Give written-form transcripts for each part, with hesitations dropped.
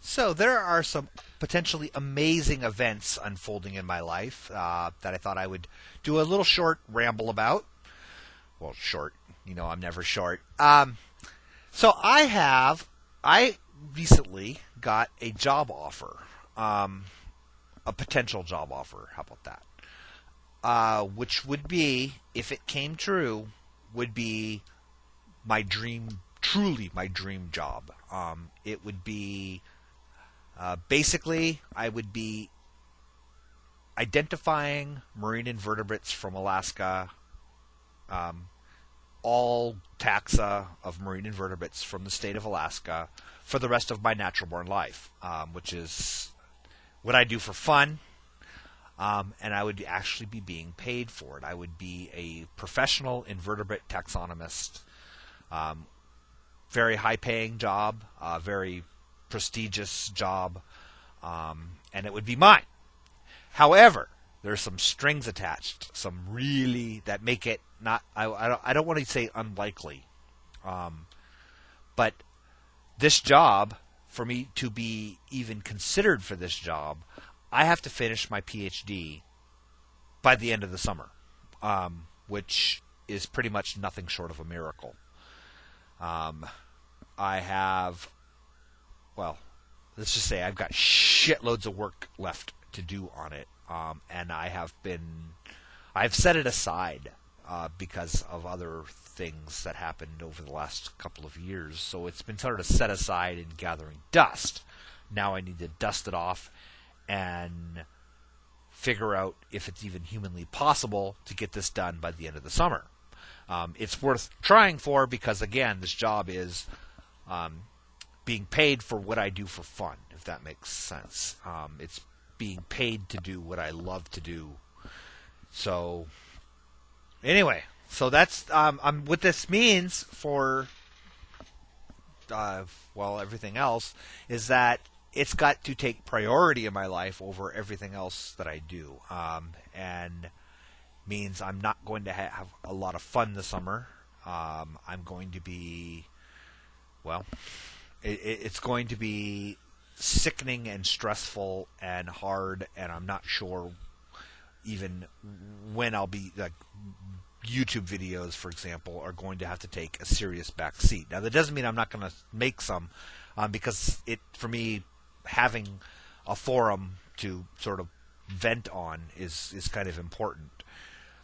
So there are some potentially amazing events unfolding in my life that I thought I would do a little short ramble about. Well, short. I'm never short. So I recently got a job offer, a potential job offer. How about that? Which would be, if it came true, would be my dream, truly my dream job. It would be basically, I would be identifying marine invertebrates from Alaska, all taxa of marine invertebrates from the state of Alaska for the rest of my natural-born life, which is what I do for fun, and I would actually be being paid for it. I would be a professional invertebrate taxonomist, very high-paying job, very prestigious job, and it would be mine. However, there's some strings attached, some really that make it not. I don't want to say unlikely, but this job, for me to be even considered for this job, I have to finish my PhD by the end of the summer, which is pretty much nothing short of a miracle. I have, well, let's just say I've got shitloads of work left to do on it, and I've set it aside because of other things that happened over the last couple of years. So it's been sort of set aside and gathering dust. Now I need to dust it off and figure out if it's even humanly possible to get this done by the end of the summer. It's worth trying for because, again, this job is being paid for what I do for fun, if that makes sense. It's being paid to do what I love to do. So, anyway, so that's what this means for everything else is that it's got to take priority in my life over everything else that I do, and means I'm not going to have a lot of fun this summer. I'm going to be, it's going to be sickening and stressful and hard, and I'm not sure even when I'll be, like, YouTube videos, for example, are going to have to take a serious back seat. Now, that doesn't mean I'm not going to make some, because for me, having a forum to sort of vent on is kind of important.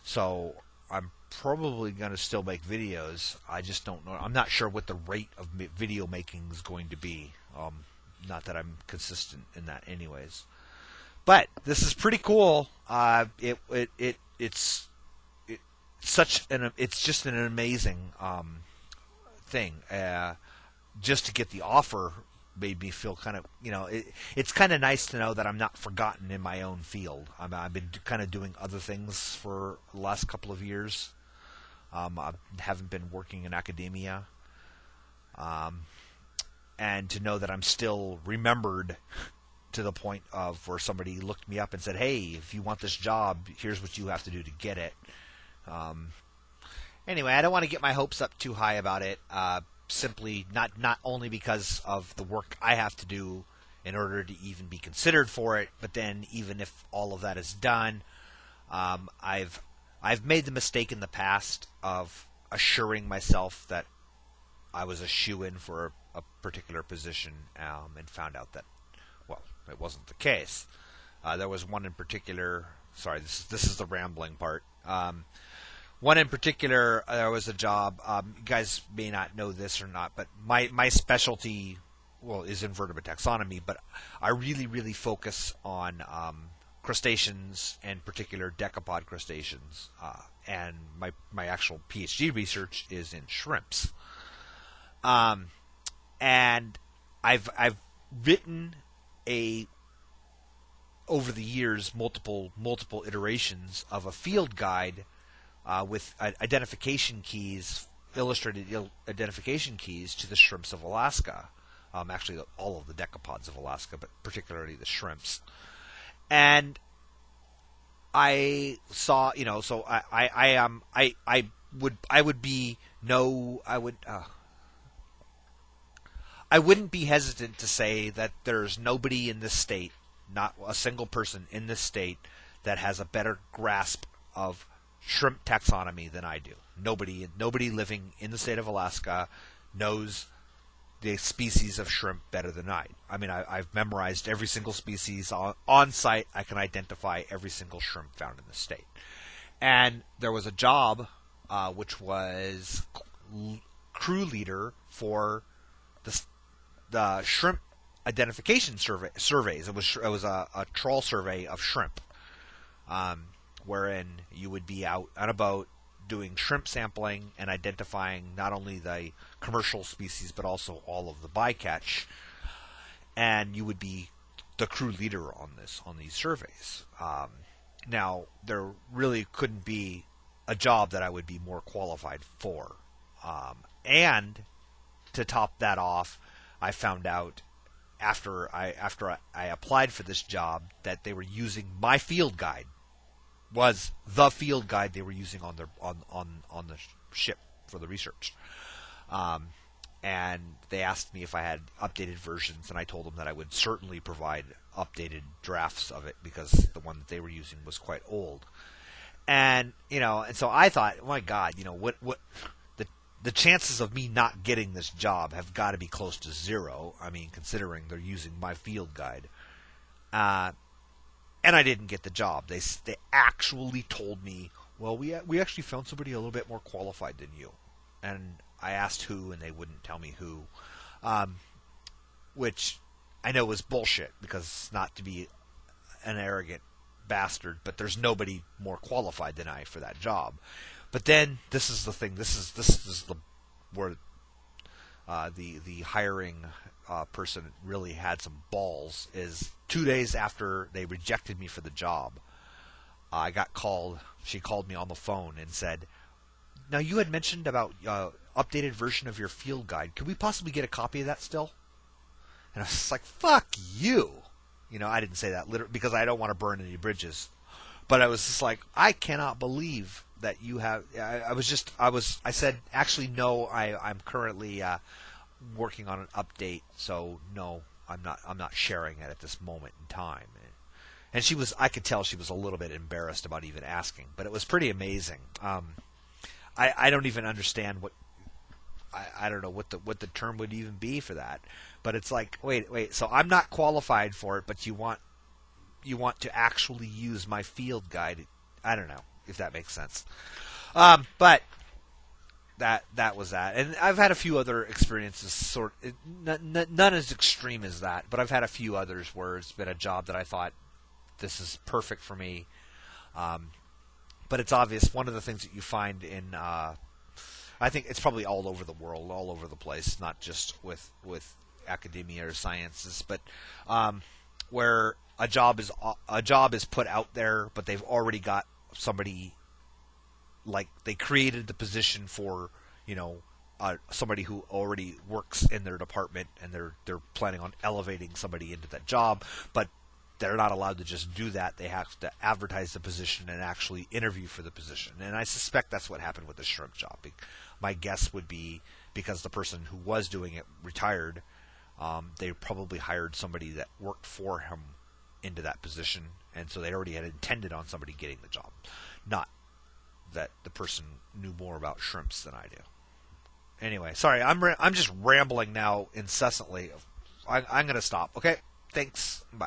So I'm probably going to still make videos. I just don't know. I'm not sure what the rate of video making is going to be. Not that I'm consistent in that anyways. But this is pretty cool. It's just an amazing thing. Just to get the offer made me feel kind of, it's kind of nice to know that I'm not forgotten in my own field. I've been kind of doing other things for the last couple of years. I haven't been working in academia. And to know that I'm still remembered to the point of where somebody looked me up and said, hey, if you want this job, here's what you have to do to get it. Anyway, I don't want to get my hopes up too high about it. Simply not only because of the work I have to do in order to even be considered for it, but then even if all of that is done, I've made the mistake in the past of assuring myself that I was a shoo-in for a particular position, and found out that, it wasn't the case. There was one in particular. Sorry, this is the rambling part. One in particular, there was a job. You guys may not know this or not, but my specialty, is invertebrate taxonomy. But I really focus on crustaceans, and particular decapod crustaceans. And my actual PhD research is in shrimps. And I've written over the years multiple iterations of a field guide with identification keys, illustrated identification keys to the shrimps of Alaska. Actually, all of the decapods of Alaska, but particularly the shrimps. And I saw, so I I wouldn't be hesitant to say that there's nobody in this state, not a single person in this state, that has a better grasp of shrimp taxonomy than I do. Nobody living in the state of Alaska knows the species of shrimp better than I. I mean, I've memorized every single species on site. I can identify every single shrimp found in the state. And there was a job which was crew leader for the shrimp identification surveys. It was a trawl survey of shrimp, wherein you would be out and about doing shrimp sampling and identifying not only the commercial species but also all of the bycatch, and you would be the crew leader on these surveys. Now, there really couldn't be a job that I would be more qualified for, and to top that off, I found out after I applied for this job that they were using my field guide. Was the field guide they were using on the ship for the research, and they asked me if I had updated versions, and I told them that I would certainly provide updated drafts of it because the one that they were using was quite old. And and so I thought, oh my God, what the chances of me not getting this job have got to be close to zero. I mean, considering they're using my field guide. And I didn't get the job. They actually told me, well, we actually found somebody a little bit more qualified than you. And I asked who, and they wouldn't tell me who, which I know is bullshit, because not to be an arrogant bastard, but there's nobody more qualified than I for that job. But then this is the thing. This is the where the hiring person really had some balls. Is 2 days after they rejected me for the job, I got called. She called me on the phone and said, "Now, you had mentioned about updated version of your field guide. Could we possibly get a copy of that still?" And I was just like, "Fuck you." I didn't say that literally because I don't want to burn any bridges. But I was just like, I cannot believe that you have. I said, actually, no. I'm currently working on an update, so no, I'm not sharing it at this moment in time. And I could tell she was a little bit embarrassed about even asking, but it was pretty amazing. I don't even understand I don't know what the term would even be for that, but it's like, wait, so I'm not qualified for it, but you want to actually use my field guide. I don't know if that makes sense. But that was that. And I've had a few other experiences, none as extreme as that, but I've had a few others where it's been a job that I thought, this is perfect for me. But it's obvious, one of the things that you find in, I think it's probably all over the world, all over the place, not just with academia or sciences, but where a job is put out there, but they've already got somebody, like they created the position for somebody who already works in their department, and they're planning on elevating somebody into that job, but they're not allowed to just do that. They have to advertise the position and actually interview for the position. And I suspect that's what happened with the shrimp job. My guess would be because the person who was doing it retired, they probably hired somebody that worked for him into that position, and so they already had intended on somebody getting the job, not that the person knew more about shrimps than I do. Anyway, sorry, I'm just rambling now incessantly. I'm going to stop. Okay, thanks. Bye.